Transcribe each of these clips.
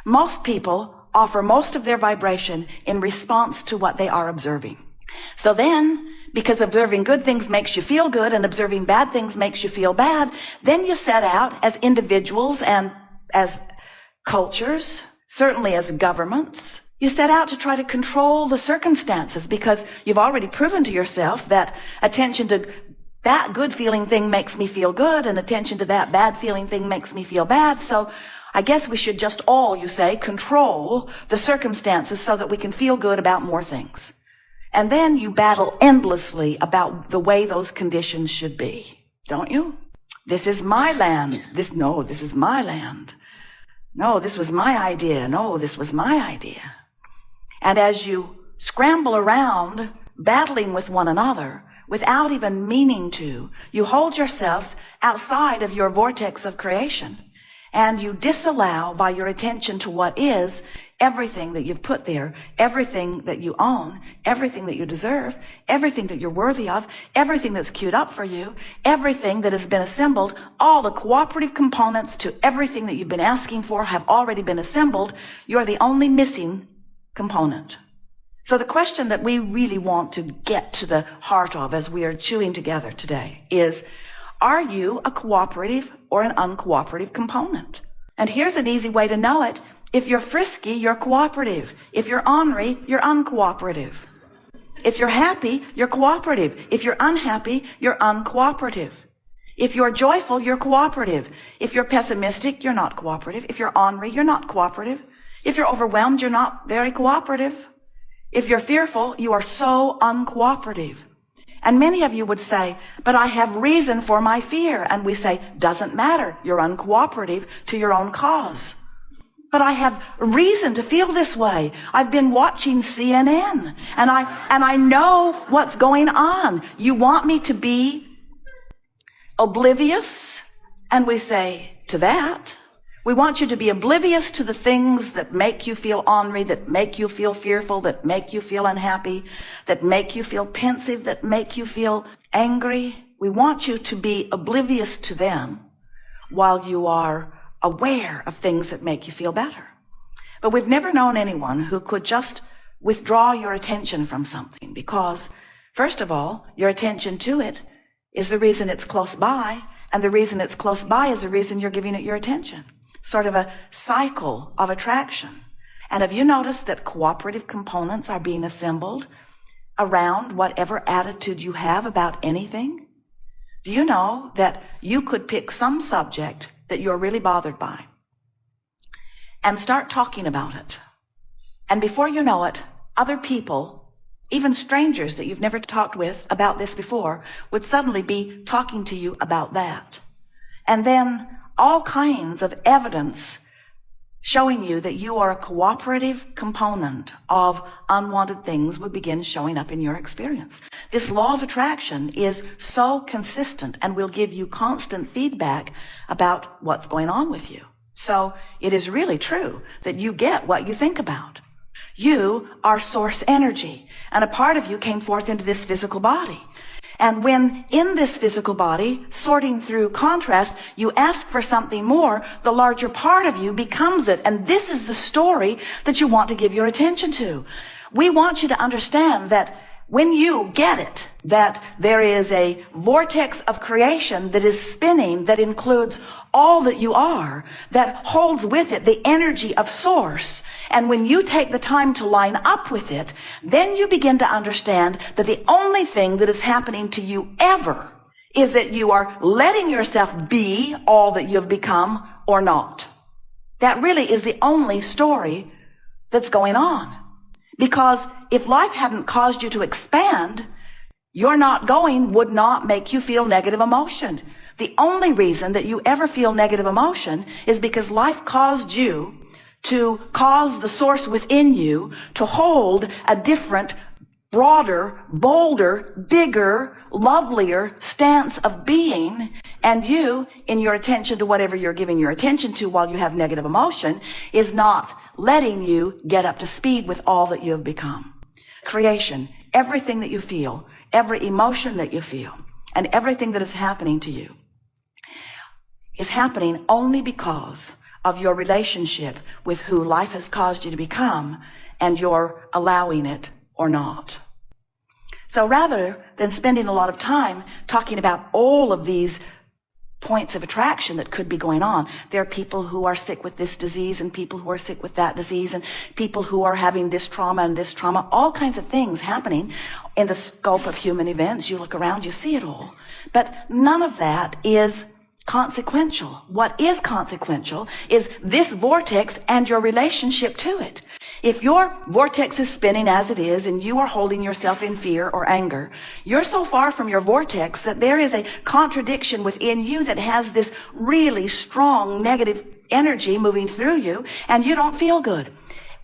Most people offer most of their vibration in response to what they are observing. So then, because observing good things makes you feel good and observing bad things makes you feel bad, then you set out as individuals and as cultures, certainly as governments, you set out to try to control the circumstances because you've already proven to yourself that attention to that good feeling thing makes me feel good and attention to that bad feeling thing makes me feel bad. So I guess we should just all, you say, control the circumstances so that we can feel good about more things. And then you battle endlessly about the way those conditions should be, don't you? This is my land. This is my land. No, this was my idea. No, this was my idea. And as you scramble around battling with one another without even meaning to, you hold yourselves outside of your vortex of creation. And you disallow by your attention to what is everything that you've put there, everything that you own, everything that you deserve, everything that you're worthy of, everything that's queued up for you, everything that has been assembled, all the cooperative components to everything that you've been asking for have already been assembled. You're the only missing component. So the question that we really want to get to the heart of as we are chewing together today is, are you a cooperative or an uncooperative component? And here's an easy way to know it. If you're frisky, you're cooperative. If you're ornery, you're uncooperative. If you're happy, you're cooperative. If you're unhappy, you're uncooperative. If you're joyful, you're cooperative. If you're pessimistic, you're not cooperative. If you're ornery, you're not cooperative. If you're overwhelmed, you're not very cooperative. If you're fearful, you are so uncooperative. And many of you would say, but I have reason for my fear. And we say, doesn't matter. You're uncooperative to your own cause. But I have reason to feel this way. I've been watching CNN and I know what's going on. You want me to be oblivious? And we say to that, we want you to be oblivious to the things that make you feel ornery, that make you feel fearful, that make you feel unhappy, that make you feel pensive, that make you feel angry. We want you to be oblivious to them while you are aware of things that make you feel better. But we've never known anyone who could just withdraw your attention from something because, first of all, your attention to it is the reason it's close by, and the reason it's close by is the reason you're giving it your attention. Sort of a cycle of attraction. And have you noticed that cooperative components are being assembled around whatever attitude you have about anything? Do you know that you could pick some subject that you're really bothered by and start talking about it? And before you know it, other people, even strangers that you've never talked with about this before, would suddenly be talking to you about that. And then all kinds of evidence showing you that you are a cooperative component of unwanted things would begin showing up in your experience. This law of attraction is so consistent and will give you constant feedback about what's going on with you. So it is really true that you get what you think about. You are source energy, and a part of you came forth into this physical body. And when in this physical body, sorting through contrast, you ask for something more, the larger part of you becomes it. And this is the story that you want to give your attention to. We want you to understand that when you get it, that there is a vortex of creation that is spinning, that includes all that you are, that holds with it the energy of source. And when you take the time to line up with it, then you begin to understand that the only thing that is happening to you ever is that you are letting yourself be all that you've become or not. That really is the only story that's going on. Because if life hadn't caused you to expand, your not going would not make you feel negative emotion. The only reason that you ever feel negative emotion is because life caused you to cause the source within you to hold a different, broader, bolder, bigger, lovelier stance of being. And you, in your attention to whatever you're giving your attention to while you have negative emotion, is not letting you get up to speed with all that you have become. Creation, everything that you feel, every emotion that you feel, and everything that is happening to you is happening only because of your relationship with who life has caused you to become, and you're allowing it or not. So rather than spending a lot of time talking about all of these points of attraction that could be going on, there are people who are sick with this disease and people who are sick with that disease and people who are having this trauma and this trauma, all kinds of things happening in the scope of human events. You look around, you see it all. But none of that is consequential. What is consequential is this vortex and your relationship to it. If your vortex is spinning as it is and you are holding yourself in fear or anger, you're so far from your vortex that there is a contradiction within you that has this really strong negative energy moving through you, and you don't feel good.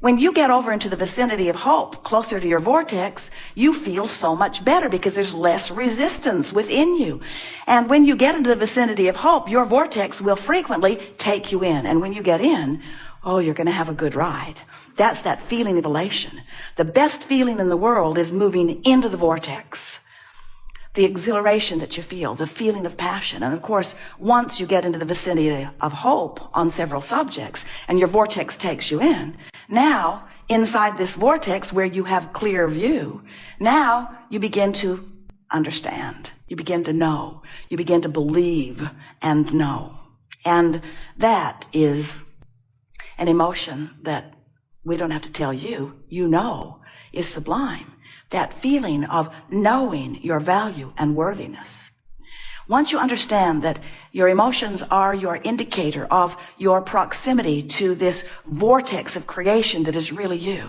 When you get over into the vicinity of hope, closer to your vortex, you feel so much better because there's less resistance within you. And when you get into the vicinity of hope, your vortex will frequently take you in. And when you get in, oh, you're going to have a good ride. That's that feeling of elation. The best feeling in the world is moving into the vortex. The exhilaration that you feel, the feeling of passion. And of course, once you get into the vicinity of hope on several subjects and your vortex takes you in, now inside this vortex where you have clear view, now you begin to understand. You begin to know. You begin to believe and know. And that is an emotion that we don't have to tell you, you know, is sublime. That feeling of knowing your value and worthiness. Once you understand that your emotions are your indicator of your proximity to this vortex of creation that is really you,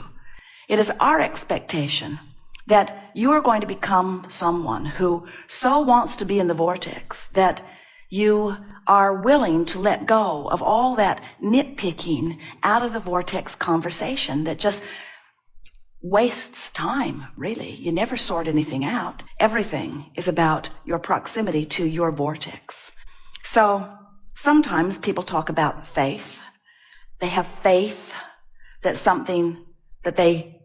it is our expectation that you are going to become someone who so wants to be in the vortex that you are willing to let go of all that nitpicking out of the vortex conversation that just wastes time, really. You never sort anything out. Everything is about your proximity to your vortex. So sometimes people talk about faith. They have faith that something that they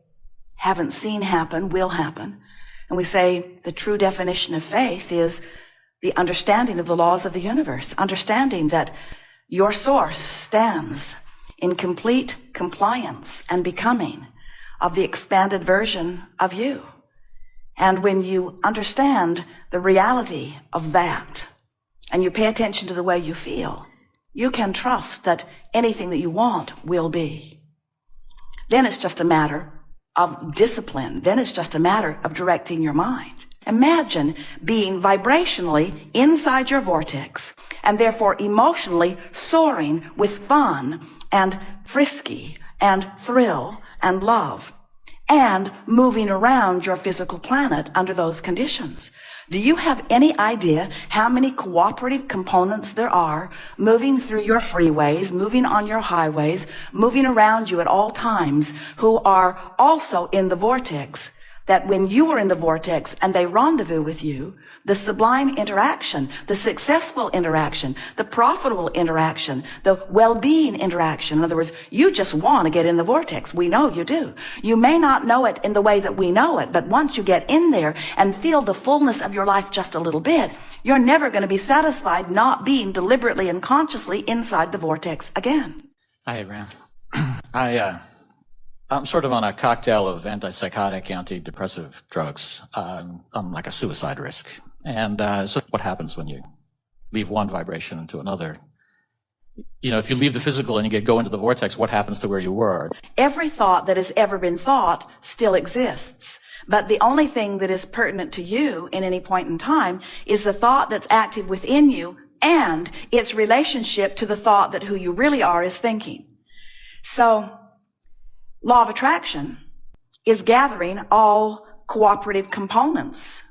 haven't seen happen will happen. And we say the true definition of faith is the understanding of the laws of the universe, understanding that your source stands in complete compliance and becoming of the expanded version of you. And when you understand the reality of that, and you pay attention to the way you feel, you can trust that anything that you want will be. Then it's just a matter of discipline. Then it's just a matter of directing your mind. Imagine being vibrationally inside your vortex and therefore emotionally soaring with fun and frisky and thrill and love and moving around your physical planet under those conditions. Do you have any idea how many cooperative components there are moving through your freeways, moving on your highways, moving around you at all times, who are also in the vortex, that when you are in the vortex and they rendezvous with you, the sublime interaction, the successful interaction, the profitable interaction, the well-being interaction. In other words, you just want to get in the vortex. We know you do. You may not know it in the way that we know it, but once you get in there and feel the fullness of your life just a little bit, you're never going to be satisfied not being deliberately and consciously inside the vortex again. Hi, Abraham. I'm sort of on a cocktail of antipsychotic, antidepressive drugs. I'm like a suicide risk. And so what happens when you leave one vibration into another? You know, if you leave the physical and you go into the vortex, what happens to where you were? Every thought that has ever been thought still exists. But the only thing that is pertinent to you in any point in time is the thought that's active within you and its relationship to the thought that who you really are is thinking. So, law of attraction is gathering all cooperative components.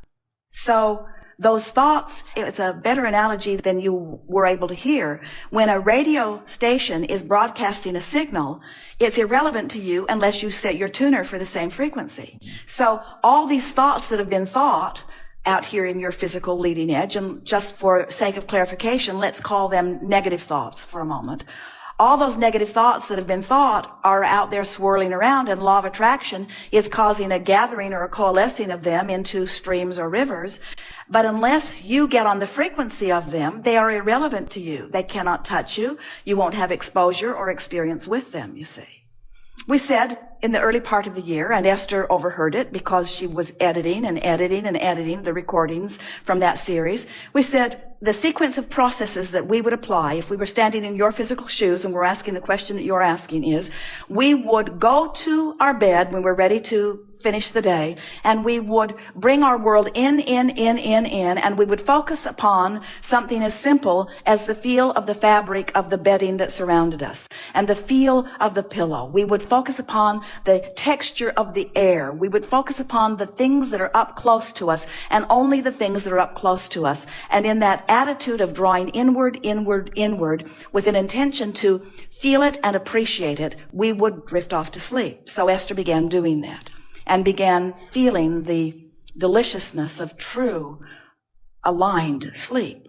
So those thoughts, it's a better analogy than you were able to hear. When a radio station is broadcasting a signal, it's irrelevant to you unless you set your tuner for the same frequency. So all these thoughts that have been thought out here in your physical leading edge, and just for sake of clarification, let's call them negative thoughts for a moment, All those negative thoughts that have been thought are out there swirling around, and law of attraction is causing a gathering or a coalescing of them into streams or rivers. But unless you get on the frequency of them, they are irrelevant to you. They cannot touch you. You won't have exposure or experience with them, you see. We said in the early part of the year, and Esther overheard it because she was editing the recordings from that series. We said the sequence of processes that we would apply if we were standing in your physical shoes and we're asking the question that you're asking is, we would go to our bed when we're ready to finish the day, and we would bring our world in, and we would focus upon something as simple as the feel of the fabric of the bedding that surrounded us and the feel of the pillow. We would focus upon the texture of the air. We would focus upon the things that are up close to us and only the things that are up close to us. And in that attitude of drawing inward with an intention to feel it and appreciate it, we would drift off to sleep. So Esther began doing that and began feeling the deliciousness of true, aligned sleep.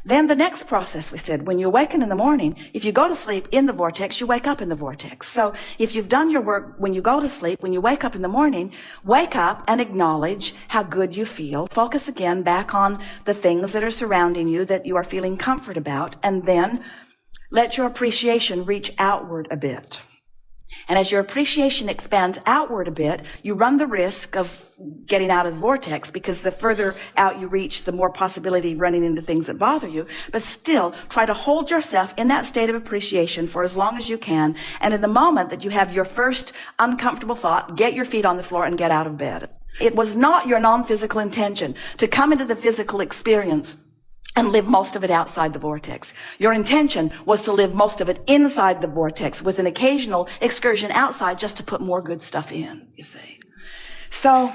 Then the next process, we said, when you awaken in the morning, if you go to sleep in the vortex, you wake up in the vortex. So if you've done your work when you go to sleep, when you wake up in the morning, wake up and acknowledge how good you feel. Focus again back on the things that are surrounding you that you are feeling comfort about, and then let your appreciation reach outward a bit. And as your appreciation expands outward a bit, you run the risk of getting out of the vortex, because the further out you reach, the more possibility of running into things that bother you. But still, try to hold yourself in that state of appreciation for as long as you can. And in the moment that you have your first uncomfortable thought, get your feet on the floor and get out of bed. It was not your non-physical intention to come into the physical experience and live most of it outside the vortex. Your intention was to live most of it inside the vortex with an occasional excursion outside just to put more good stuff in, you see. So,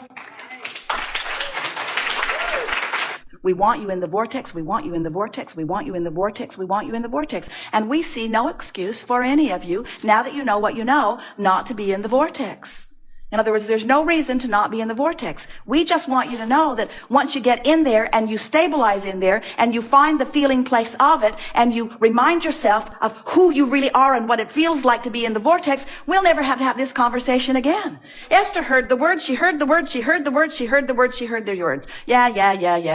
we want you in the vortex, we want you in the vortex, we want you in the vortex, we want you in the vortex. And we see no excuse for any of you, now that you know what you know, not to be in the vortex. In other words, there's no reason to not be in the vortex. We just want you to know that once you get in there and you stabilize in there and you find the feeling place of it and you remind yourself of who you really are and what it feels like to be in the vortex, we'll never have to have this conversation again. Esther heard the words, she heard the words, she heard the words, she heard the words, she heard the words. Yeah,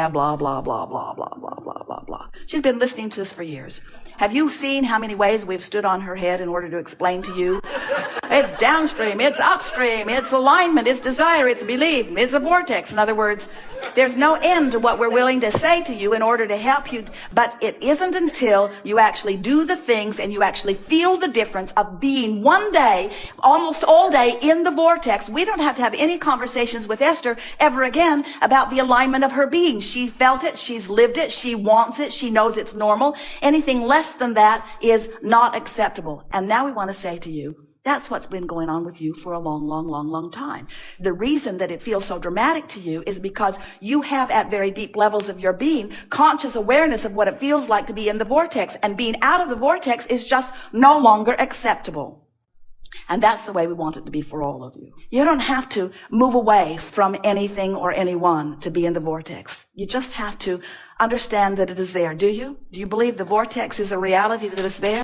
blah, blah, blah, blah, blah, blah, blah, blah, blah. She's been listening to us for years. Have you seen how many ways we've stood on her head in order to explain to you? It's downstream, it's upstream, it's alignment, it's desire, it's belief, it's a vortex. In other words, there's no end to what we're willing to say to you in order to help you. But it isn't until you actually do the things and you actually feel the difference of being one day, almost all day in the vortex. We don't have to have any conversations with Esther ever again about the alignment of her being. She felt it, she's lived it, she wants it, she knows it's normal. Anything less than that is not acceptable. And now we want to say to you, that's what's been going on with you for a long time. The reason that it feels so dramatic to you is because you have at very deep levels of your being conscious awareness of what it feels like to be in the vortex, and being out of the vortex is just no longer acceptable. And that's the way we want it to be for all of you. You don't have to move away from anything or anyone to be in the vortex. You just have to understand that it is there. Do you? Do you believe the vortex is a reality that is there?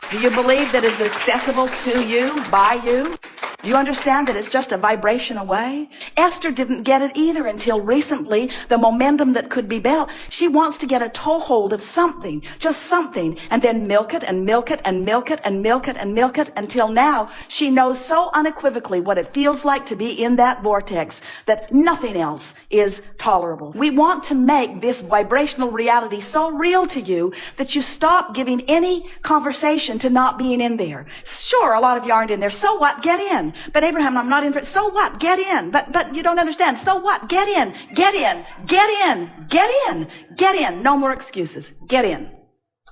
Do you believe that it's accessible to you, by you? Do you understand that it's just a vibration away? Esther didn't get it either until recently, the momentum that could be built. She wants to get a toehold of something, just something, and then milk it and milk it and milk it and milk it and milk it until now she knows so unequivocally what it feels like to be in that vortex that nothing else is tolerable. We want to make this vibrational reality so real to you that you stop giving any conversation to not being in there. Sure, a lot of you aren't in there. So what? Get in. But Abraham, I'm not in for it. So what? Get in. But you don't understand. So what? Get in. Get in. Get in. Get in. Get in. No more excuses. Get in.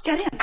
Get in.